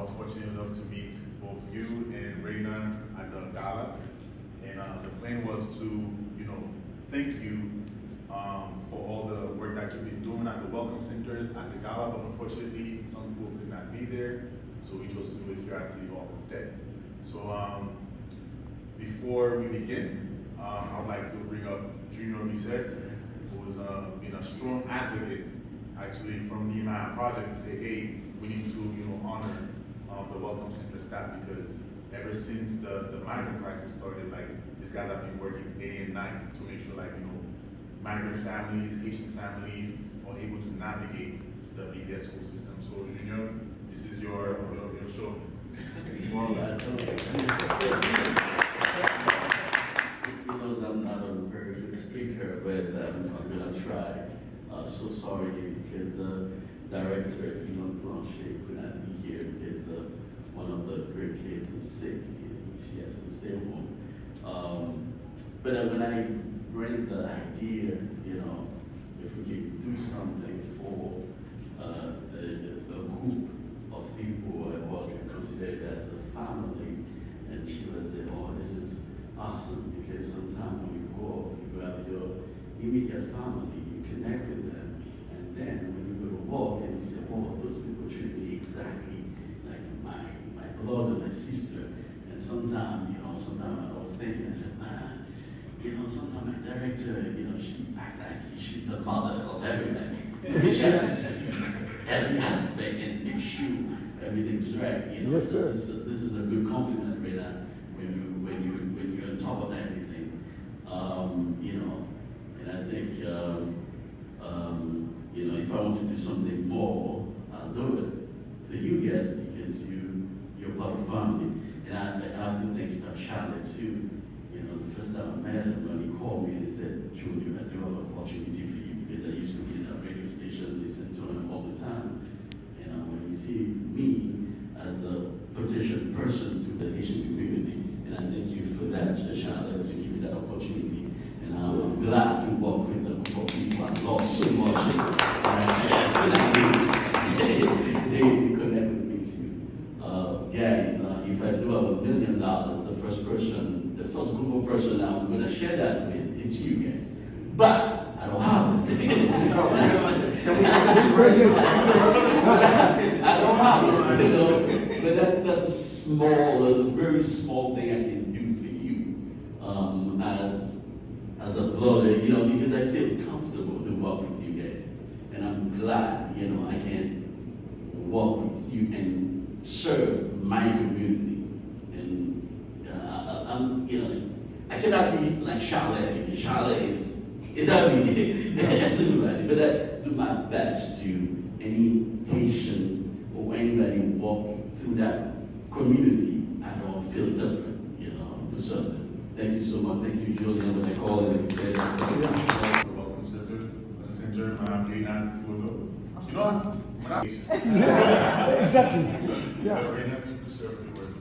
was fortunate enough to meet both you and Raina at the gala. And the plan was to, thank you for all the work that you've been doing at the welcome centers at the gala, but unfortunately, some people could not be there, so we chose to do it here at City Hall instead. So before we begin, I would like to bring up Junior Reset, who has been a strong advocate, actually, from the Nehemiah Project to say, hey, we need to, honor the welcome center staff, because ever since the migrant crisis started, these guys have been working day and night to make sure, migrant families, Haitian families are able to navigate the BPS school system. So, Junior, this is your show. Well, because I'm not a very good speaker, but I'm gonna try. So sorry because the director, Blanchet, could not be here because one of the great kids is sick. She has to stay home. But when I bring the idea, if we could do something for a group of people who are considered as a family, and she was saying, oh, this is awesome, because sometimes when you go, you have your immediate family, you connect with them, and then when you go to work and you say, oh, those people treat me exactly like my brother, my sister, and sometimes, sometimes I was thinking, I said, man, sometimes my director, she act like she's the mother of everybody. She has to see every aspect and make sure everything's right. Yes, sir. This is a good compliment, Rena, when you're on top of everything. And I think if I want to do something more, I'll do it for you guys, because you're part of family. And I have to thank Charlotte too. The first time I met him, when he called me and he said, Junior, I do have an opportunity for you, because I used to be in a radio station, listen to him all the time. When you see me as a potential person to the Haitian community, and I thank you for that, Charlotte, to give me that opportunity. And I'm glad to work with the group of people I love so much. They connect with me too. Guys, if I do have $1 million, the first group of person I'm going to share that with, it's you guys. But I don't have it. I don't have it, but that's a very small thing I can do for you as a brother, because I feel comfortable to work with you guys. And I'm glad, I can work with you and serve my community. I cannot be like Charlotte. Charlotte is everybody, but I do my best to any Haitian or anybody who walk through that community. I don't feel different, to serve them. Thank you so much. Thank you, Julian, when I called and he said, Welcome Center, Madame Raina Tsuodo. When I Exactly. Yeah. Raina, thank you, sir, for your work.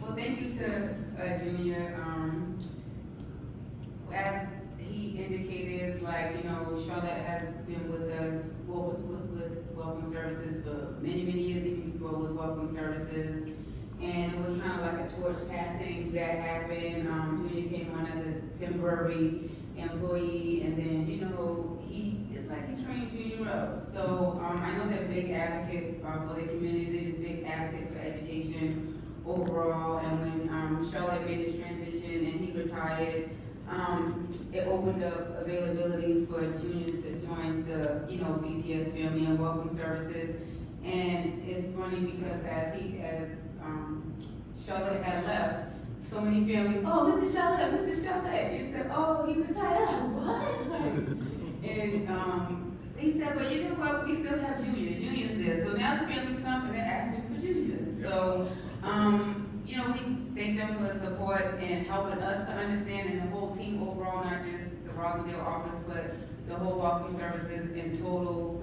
Well, thank you to Junior. As he indicated, Charlotte has been with us, was with Welcome Services for many, many years, even before it was Welcome Services. And it was kind of like a torch passing that happened. Junior came on as a temporary employee, and then, it's like he trained Junior up. So I know they're big advocates for the community, they're just big advocates for education overall. And when Charlotte made the transition and he retired, it opened up availability for Junior to join the BPS family and welcome services. And it's funny because as Charlotte had left, so many families, oh, Mr. Charlotte, you said, oh, he retired. What? And he said, but you know what, we still have Junior's there. So now the families come and they're asking for Junior. So, we thank them for the support and helping us to understand, and the whole team overall, not just the Roslindale office, but the whole welcome services in total,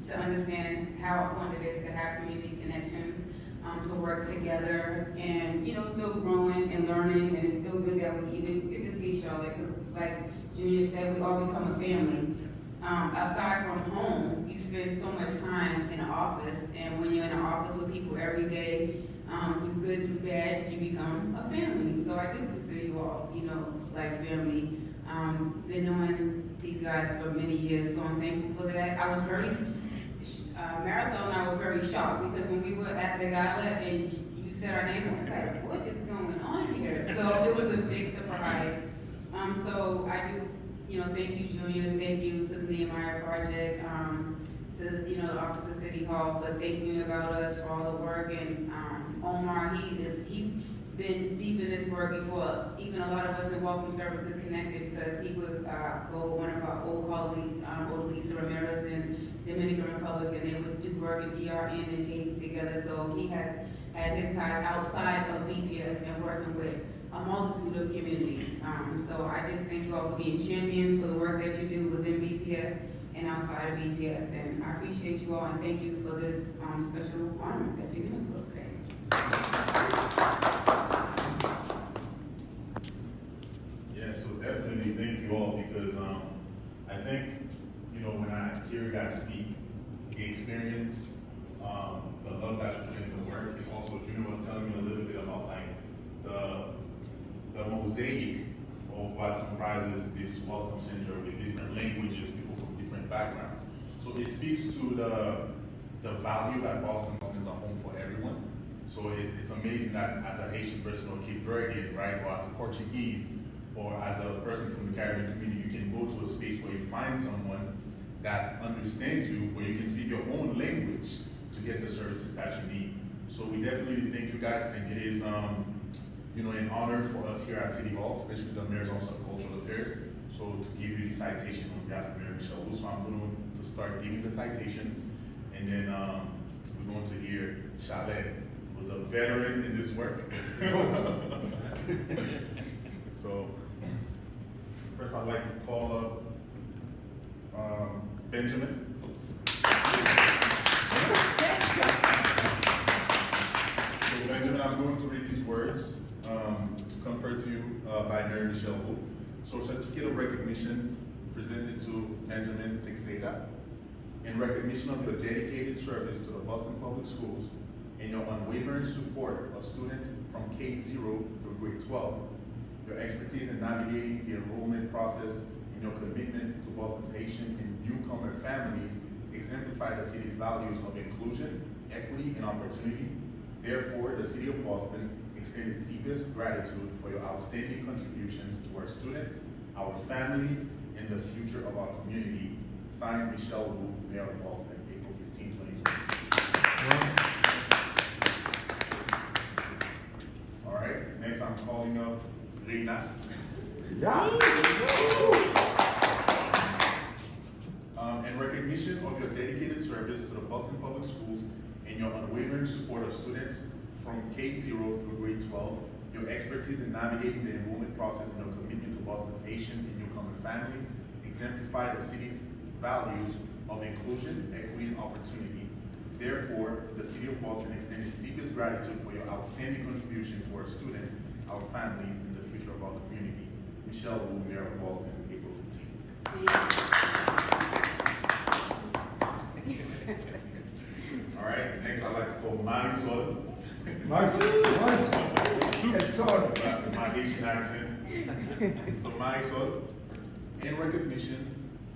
to understand how important it is to have community connections, to work together, and still growing and learning. And it's still good that we even get to see Charlotte, because like Junior said, we all become a family. Aside from home, you spend so much time in the office, and when you're in the office with people every day, through good, through bad, you become a family. So I do consider you all, like family. Been knowing these guys for many years, so I'm thankful for that. I was very, Marisol and I were very shocked, because when we were at the gala and you said our names, I was like, what is going on here? So it was a big surprise. So I do, thank you, Junior, thank you to the Nehemiah Project, to, the Office of City Hall for thinking about us, for all the work, and, Omar, he been deep in this work before us. Even a lot of us in Welcome Services connected, because he would, go with one of our old colleagues, Odalisa Ramirez in Dominican Republic, and they would do work in DRN and Haiti together, so he has had his ties outside of BPS and working with a multitude of communities. So I just thank you all for being champions for the work that you do within BPS and outside of BPS, and I appreciate you all, and thank you for this, special honor that you're giving to us today. Yeah, so definitely thank you all, because I think, when I hear you guys speak, the experience, the love that you put into the work, and also Junior was telling me a little bit about like the mosaic of what comprises this welcome center with different languages, people from different backgrounds. So it speaks to the value that Boston is a home for everyone. So it's amazing that as a Haitian person or Cape Verdean, right, or as a Portuguese, or as a person from the Caribbean community, you can go to a space where you find someone that understands you, where you can speak your own language to get the services that you need. So we definitely thank you guys, and it is an honor for us here at City Hall, especially the Mayor's Office of Cultural Affairs, so to give you the citation on behalf of Mayor Michelle Wu. So I'm going to start giving the citations, and then we're going to hear Chalet, who's a veteran in this work. So first I'd like to call up Benjamin. So Benjamin, I'm going to read these words conferred to you by Mayor Michelle Wu. So certificate of recognition presented to Benjamin Teixeira in recognition of your dedicated service to the Boston Public Schools and your unwavering support of students from K-0 through grade 12, your expertise in navigating the enrollment process, and your commitment to Boston's Haitian and newcomer families exemplify the city's values of inclusion, equity, and opportunity. Therefore, the City of Boston extends its deepest gratitude for your outstanding contributions to our students, our families, and the future of our community. Signed, Michelle Wu, Mayor of Boston, April 15, 2026. All right, next I'm calling up Reina. In recognition of your dedicated service to the Boston Public Schools and your unwavering support of students from K-0 through grade 12, your expertise in navigating the enrollment process and your commitment to Boston's Haitian and newcomer families exemplify the city's values of inclusion, equity, and opportunity. Therefore, the City of Boston extends its deepest gratitude for your outstanding contribution to our students, our families, and the future of our community. Michelle Wu, Mayor of Boston, April 15. All right, next I'd like to call Marisol. My Haitian accent. So Marisol, in recognition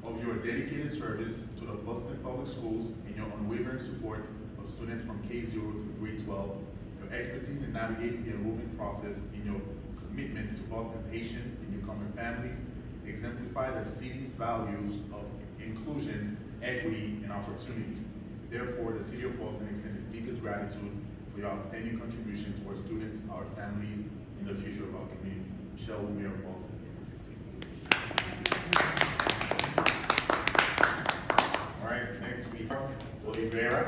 of your dedicated service to the Boston Public Schools and your unwavering support of students from K-0 to grade 12, your expertise in navigating the enrollment process and your commitment to Boston's Haitian and newcomer families exemplify the city's values of inclusion, equity, and opportunity. Therefore, the City of Boston extends its deepest gratitude for your outstanding contribution to our students, our families, and the future of our community. Michelle Wu, Mayor of Boston, April 15. All right, next we have Oliveira.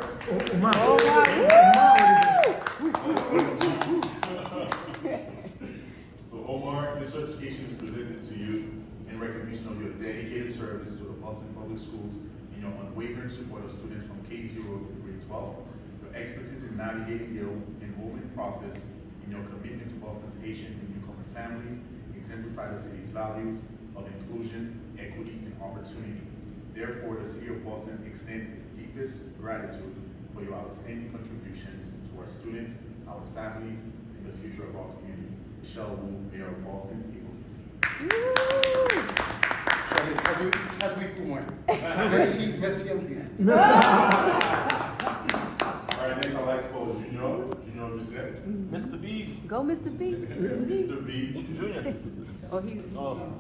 So Omar, this certification is presented to you in recognition of your dedicated service to the Boston Public Schools and your unwavering support of students from K-0 to grade 12, your expertise in navigating the enrollment process, and your commitment to Boston's Haitian and newcomer families exemplify the city's value of inclusion, equity, and opportunity. Therefore, the City of Boston extends its deepest gratitude for your outstanding contributions to our students, our families, and the future of our community. Michelle Wu, Mayor of Boston, April 15th. Traduis pour moi. Merci, merci en plus. All right, next I'd like to call Junior Doucet. Mr. B. Go, Mr. B. Mr. B. Junior. Oh, he's. Oh.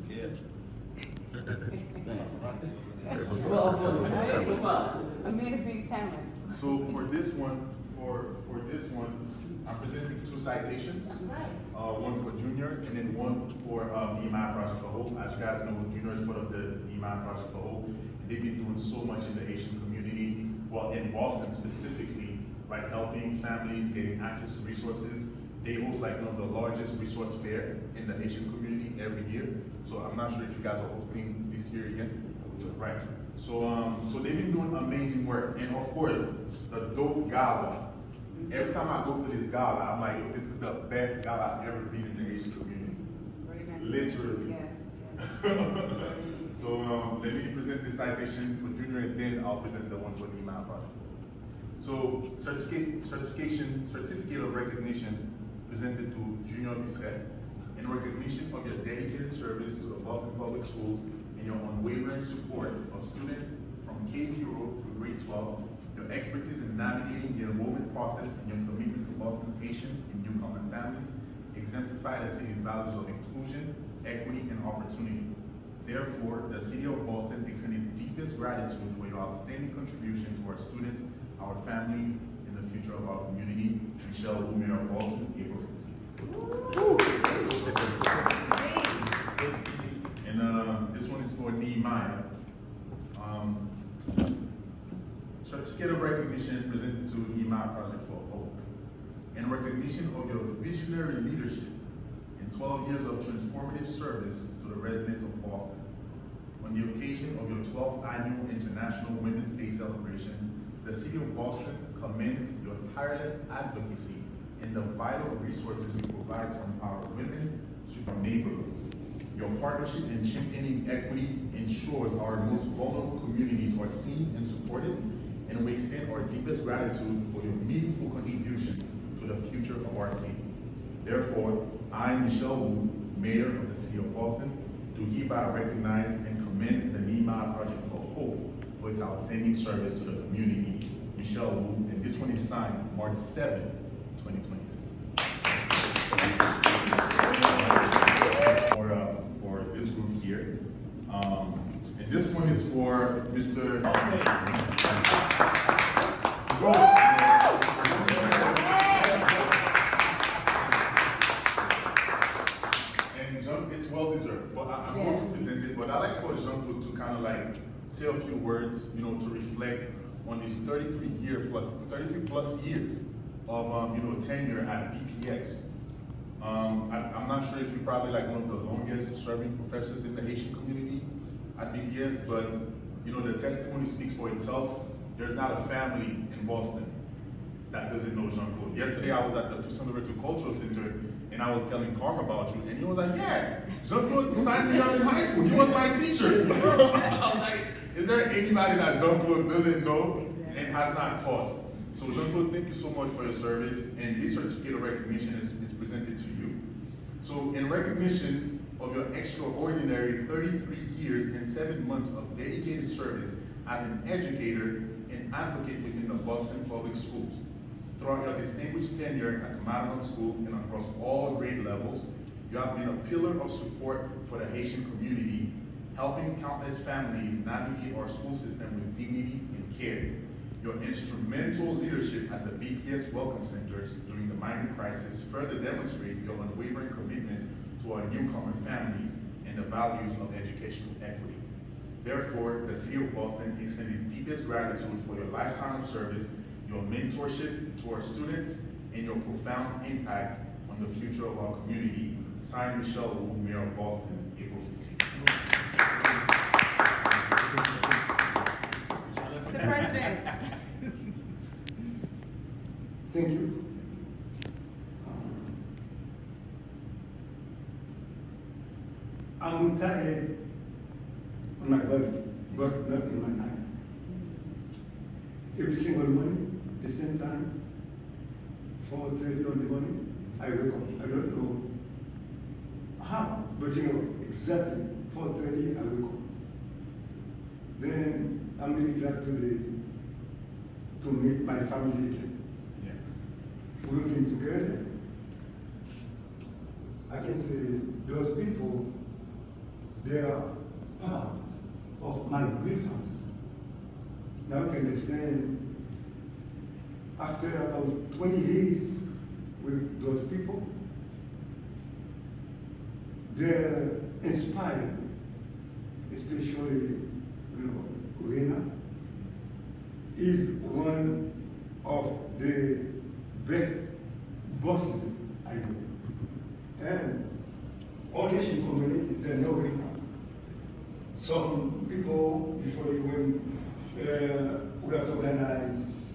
Yeah. I'm in a big family. So for this one, I'm presenting 2 citations. One for Junior and then one for EMI Project for Hope. As you guys know, Junior is part of the EMI Project for Hope. They've been doing so much in the Haitian community, well, in Boston specifically, by helping families getting access to resources. They host like one of the largest resource fair in the Haitian community every year. So I'm not sure if you guys are hosting this year again. Right. So they've been doing amazing work. And of course, the dope gala. Every time I go to this gala, I'm like, yo, this is the best gala I've ever been in the Haitian community. Literally. Yes. So let me present this citation for Junior and then I'll present the one for the EMI project. So certificate of recognition presented to Junior Bisset in recognition of your dedicated service to the Boston Public Schools and your unwavering support of students from K0 through grade 12, your expertise in navigating the enrollment process and your commitment to Boston's Haitian and newcomer families exemplify the city's values of inclusion, equity, and opportunity. Therefore, the City of Boston extends its deepest gratitude for your outstanding contribution to our students, our families, and the future of our community. Michelle Wu, Mayor of Boston, April 15th. And this one is for Nehemiah. Certificate of recognition presented to Nehemiah Project for Hope. In recognition of your visionary leadership and 12 years of transformative service to the residents of Boston. On the occasion of your 12th annual International Women's Day celebration, the City of Boston commends your tireless advocacy and the vital resources you provide to empower women to our neighborhoods. Your partnership in championing equity ensures our most vulnerable communities are seen and supported, and we extend our deepest gratitude for your meaningful contribution to the future of our city. Therefore, I, Michelle Wu, Mayor of the City of Boston, do hereby recognize and commend the Nehemiah Project for Hope for its outstanding service to the community. Michelle Wu, and this one is signed March 7, 2026. For this group here. And this one is for Mr. And Jean, it's well deserved. But I'm going to present it, but I like for Jean to kind of like say a few words, to reflect on these 33 plus years of tenure at BPS. I'm not sure if you're probably like one of the longest serving professors in the Haitian community at BPS, but the testimony speaks for itself. There's not a family in Boston that doesn't know Jean-Claude. Yesterday I was at the Toussaint Louverture Cultural Center and I was telling Carm about you, and he was like, yeah, Jean-Claude signed me up in high school. He was my teacher. I was like, is there anybody that Jean-Claude doesn't know and has not taught? So Jean-Claude, thank you so much for your service, and this certificate of recognition is presented to you. So in recognition of your extraordinary 33 years and 7 months of dedicated service as an educator and advocate within the Boston Public Schools, throughout your distinguished tenure at the Madeleine School and across all grade levels, you have been a pillar of support for the Haitian community, helping countless families navigate our school system with dignity and care. Your instrumental leadership at the BPS Welcome Centers during the migrant crisis further demonstrate your unwavering commitment to our newcomer families and the values of educational equity. Therefore, the City of Boston extends its deepest gratitude for your lifetime of service, your mentorship to our students, and your profound impact on the future of our community. Signed, Michelle Wu, Mayor of Boston, April 15th. The president. Thank you. I'm retired on but not in my life. Every single morning, the same time, 4:30 on the morning, I wake up. I don't know how, but you know, exactly 4:30 I wake up. Then I'm really glad to meet my family again. Yes. Working together. I can say those people, they are part of my great family. Now you can understand, after about 20 years with those people, they're inspired, especially, Rena is one of the best bosses I know. And all Asian community, they know Rena. Some people, usually when we have to organize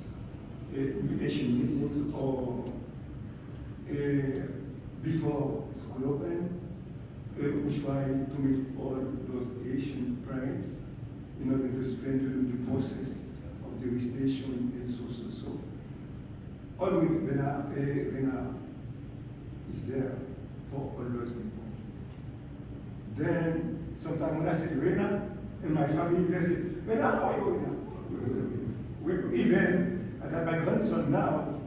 Asian meetings or before school open, we try to meet all those Asian parents in order to explain to them the process of the registration and so. Always Rena is there for all those people. Then sometimes when I say Rena, in my family they say, Rena, how are you, Rena? Even I got my grandson now,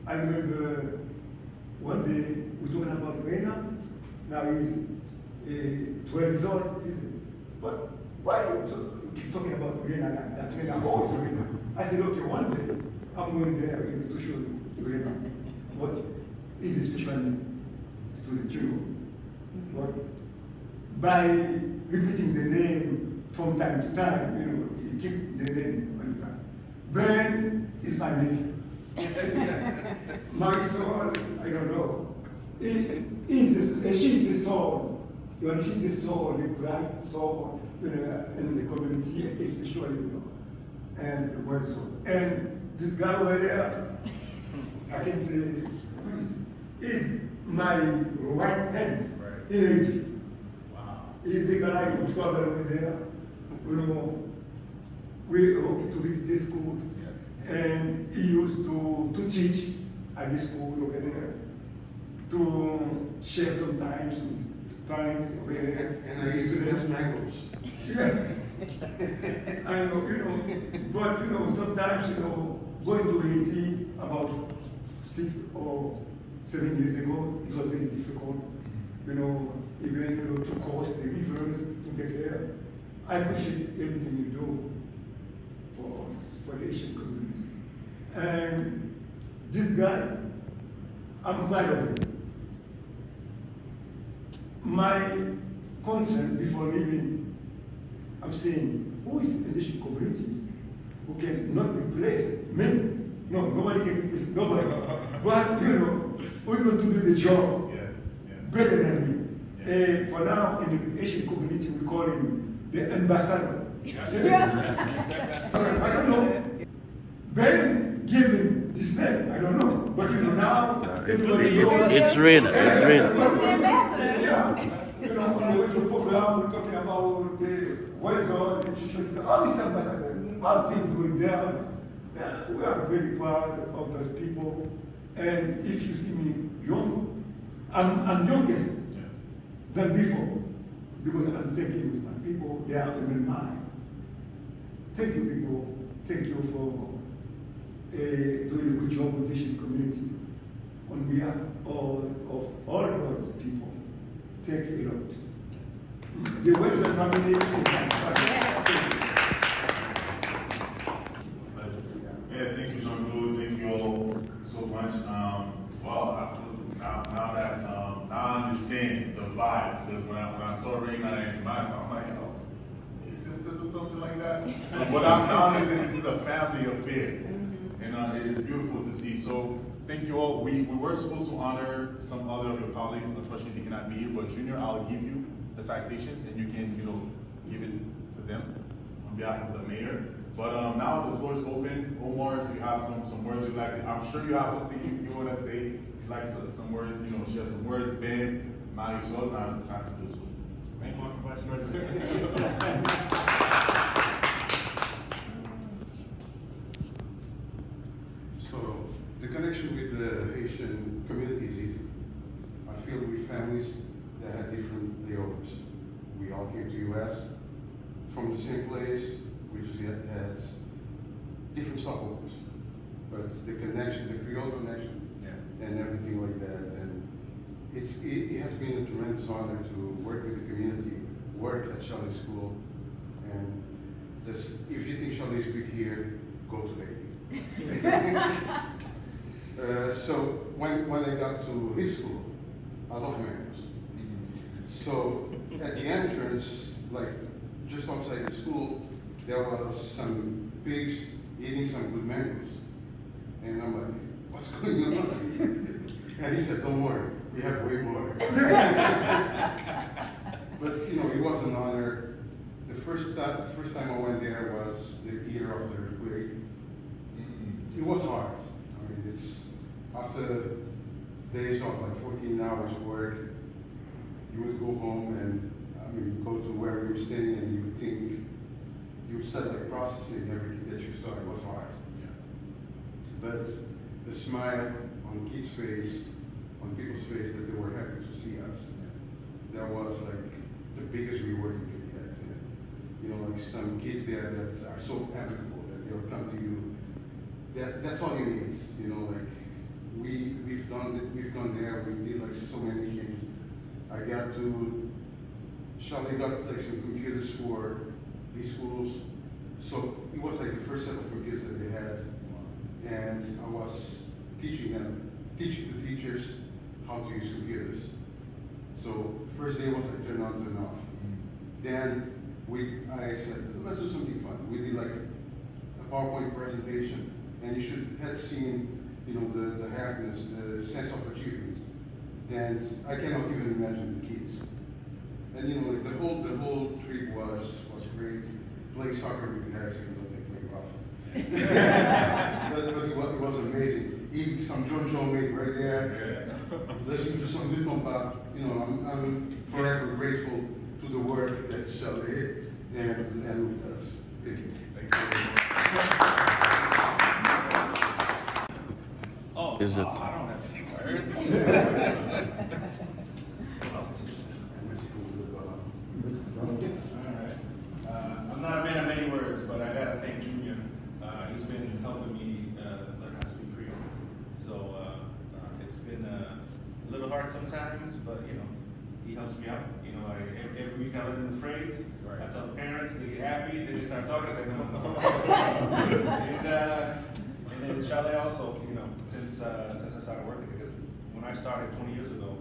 I remember one day we were talking about Rena. Now he's 12 years old. He said, but why do you keep talking about Rena like that? Rena, who is Rena? I said, okay, one day I'm going there to show you Rena. What is a special name? Student, you know. But by repeating the name from time to time, you keep the name on time. Ben is my nephew. My son, I don't know. She's the soul. She's the soul, the bright soul in the community, especially, and the word soul. And this guy over there, I can say, is my right hand in Haiti. Wow. He's the guy who traveled over there. We hope to visit the schools. Yes. And he used to teach at the school over there, to share sometimes with parents over there. And I used to just language. I know, but sometimes, going to Haiti about 6 or 7 years ago, it was very difficult. Even to cross the rivers to get there. I appreciate everything you do for us, for the Asian community. And this guy, I'm proud of him. My concern before leaving, I'm saying, who is in the Asian community who cannot replace me? No, nobody can replace nobody. But, who's going to do the job Yes. better than me? Yeah. For now, in the Asian community, we call him the ambassador. I don't know. Ben gave him this name, I don't know. But now, everybody knows. It's Rena. It's Rena. Yeah. On the way to program, we're talking about the weather, the nutrition, all this ambassador, all things going there. We are very proud of those people. And if you see me young, I'm youngest than before, because I'm thinking with my people, they are in my mind. Thank you, people. Thank you for doing a good job with the Asian community. On behalf of all those people, thanks a lot. The Western family is Yeah, thank you, Jean-Claude. Thank you all so much. I feel now I understand the vibe, because when I saw Rena and Miles, I'm like, oh, your sisters or something like that. But now I understand this is a family affair, and it is beautiful to see. So thank you all. We were supposed to honor some other of your colleagues. Unfortunately, they cannot be here. But Junior, I'll give you the citations, and you can give it to them on behalf of the mayor. But now the floor is open. Omar, if you have some words you'd like to, I'm sure you have something you want to say. If you like some words, share some words. Ben, Marisol, now is the time to do so. Thank you for much. different stopovers, but the connection, the Creole connection, Yeah. and everything like that. And it has been a tremendous honor to work with the community, work at Shelley School, and just, if you think Shelley is big here, go to Lady. So when I got to his school, I love Mario's. So at the entrance, like just outside the school, there was some pigs eating some good mangoes. And I'm like, what's going on? And he said, don't worry, we have way more. But you know, it was an honor. The first time I went there was the year of the earthquake. It was hard. I mean, it's after days of like 14 hours work, you would go home and go to where you were staying and you would think, you would start like processing everything that you saw. It was hard. But the smile on kids' face, on people's face that they were happy to see us, that was like the biggest reward you could get. And, you know, like some kids there that are so amicable that they'll come to you. That's all you need. You know, like we've gone there. We did like so many changes. Charlie got like some computers for these schools, so it was like the first set of computers that they had, and I was teaching the teachers how to use computers. So first day was like turn on, turn off. Then I said, let's do something fun. We did like a PowerPoint presentation, and you should have seen, you know, the happiness, the sense of achievement. And I cannot even imagine the kids. And you know, like the whole trip was great. Playing soccer with the guys, even though they play rough. but it was amazing. Eating some John Joe made right there. Listening to some good compa. You know, I'm forever grateful to the work that Shelley and with us. Thank you. Oh, Is it- I don't have any words. I'm not a man of many words, but I gotta thank Junior. He's been helping me learn how to speak Creole. So it's been a little hard sometimes, but you know, he helps me out. You know, every week I learn a new phrase. I tell the parents, they get happy, then they start talking. I say no. And then Charlie also, you know, since I started working, because when I started 20 years ago,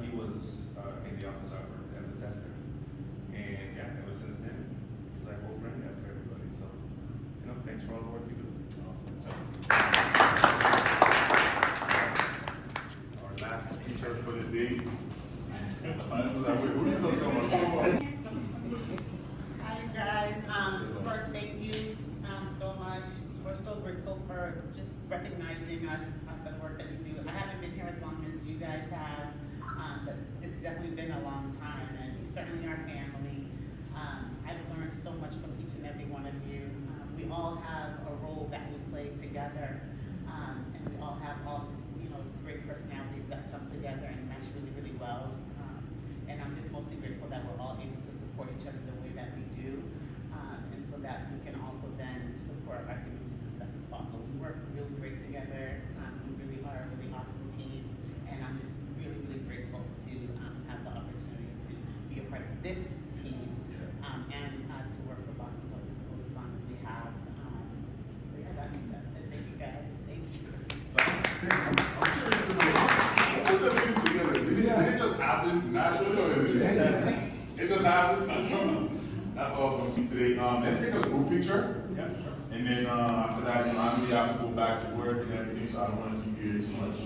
he was in the office I worked as a tester. And yeah, ever since then, it's like old granddad for everybody. So, you know, thanks for all the work you do. Our last speaker for the day. Who you talking about? Hi guys, first thank you so much. We're so grateful for just recognizing us for the work that we do. I haven't been here as long as you guys have, but it's definitely been a long time, and you certainly are family. I've learned so much from each and every one of you. We all have a role that we play together, and we all have all these, you know, great personalities that come together and mesh really, really well. And I'm just mostly grateful that we're all able to support each other the way that we do, and so that we can also then support our communities as best as possible. We work really great together. We really are a really awesome team, and I'm just really, really grateful to have the opportunity to be a part of this team, and to work for Boston Public Schools as long as we have. But yeah, that's it. Thank you guys. Thank you. Put the things together. Did it just happen naturally, or is it just happened? That's awesome. Today, let's take a group picture. Yeah. And then after that, you know, I really have to go back to work and everything, so I don't want to keep you here too much.